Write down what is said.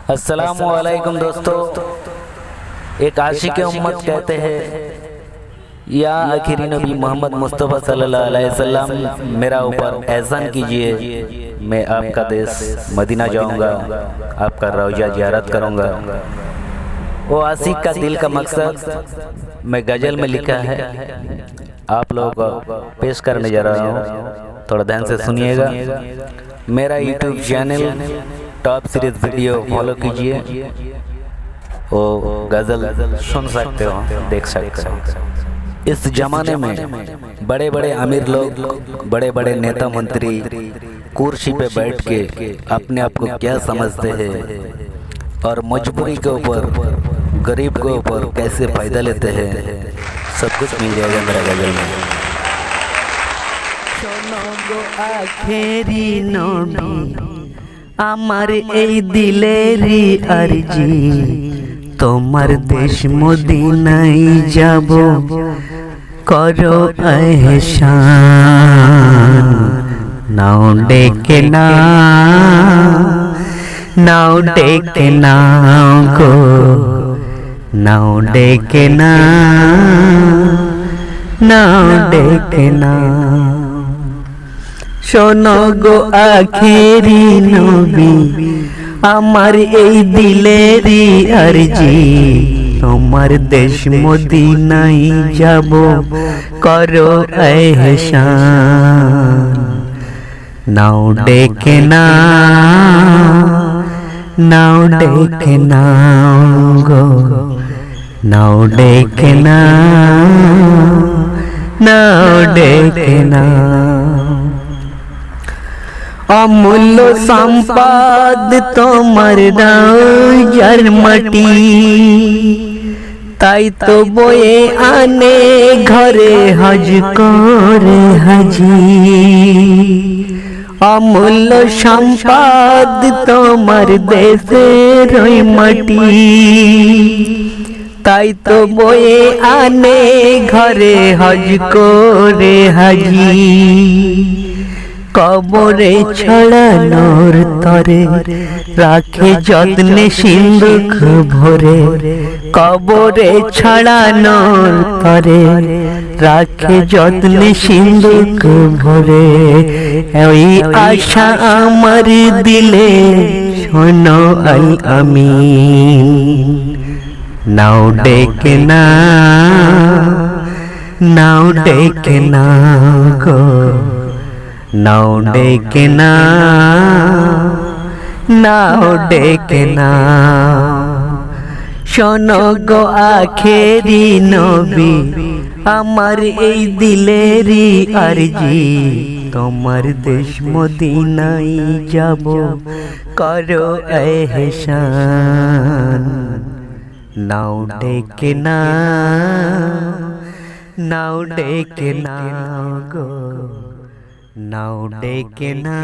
अस्सलामुअलैकुम दोस्तों। एक आशिक उम्मत कहते हैं, या आखिरी नबी मोहम्मद मुस्तफ़ा सल्लल्लाहु अलैहि वसल्लम मेरा ऊपर एहसान कीजिए। मैं आपका देश मदीना जाऊंगा, आपका रौजा ज़ियारत करूंगा। वो आशिक का दिल का मकसद मैं गज़ल में लिखा है, आप लोगों को पेश करने जा रहा हूँ। थोड़ा ध्यान से सुनिएगा। मेरा YouTube channel top series video follow कीजिए, वो गज़ल सुन सकते हो, देख सकते हो। इस ज़माने में बड़े बड़े अमीर लोग, बड़े बड़े नेता मंत्री कुर्सी पे बैठ के अपने आप को क्या समझते हैं और मजबूरी के ऊपर, गरीब के ऊपर कैसे फ़ायदा लेते हैं, सब कुछ मिल जाएगा मेरा गज़ल में। आखेरी नबी আমার এই দিলেরই আরজি, তোমার দেশ মদিনায় যাব, করো এহসান। নাও ডেকে নাও ডেকে নাও গো, নাও ডেকে নাও ডেকে নাও। শোনো গো আখেরি নবী, আমার এই দিলেরই আরজি, তোমার দেশ মদিনায় যাব, করো এহসান। নাও ডেকে নাও ডেকে নাও গো, নাও ডেকে নাও ডেকে নাও। অমূল্য সম্পদ তোমার রওজার মাটি, তাই তো বয়ে আনে ঘরে হজ করে হাজি। অমূল্য সম্পদ তোমার দেশের ওই মাটি, তাই তো বয়ে আনে ঘরে হজ করে হাজি। কবরে ছড়ানোর তরে রাখে যত্নে সিন্দুক ভরে, কবরে ছড়ানোর তরে রাখে যত্নে সিন্দুক ভরে। ওই আশা আমার দিলে, শোনো আল আমিন। নাও ডেকে নাও ডেকে নাও গো, নাও ডেকে নাও ডেকে নাও। শোনো গো আখেরি নবী, আমার এই দিলেরই আরজি, তোমার দেশ মদিনায় যাব, করো এহসান। নাও ডেকে নাও ডেকে নাও গো, নাও ডেকে নাও।